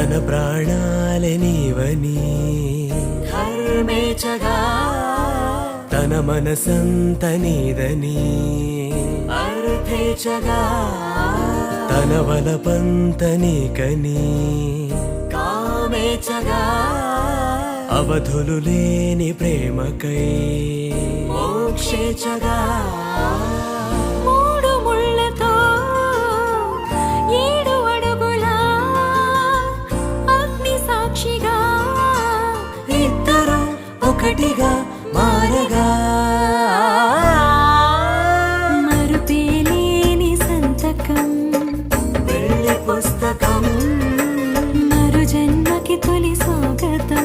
తన ప్రాణాలే నీవని ధర్మేచగా తన మనసంత నీదని అర్థేచగా తన వలపంత నీకని కామేచగా అవధులు లేని ప్రేమకై మోక్షేచగా మూడు ముళ్ళతో 7 అడుగుల అగ్ని సాక్షిగా ఇద్దరు ఒకటిగా మారగా మరుపేలేని సంతకం వెళ్ళి పుస్తకం మరు జన్మకి తొలి స్వాగతం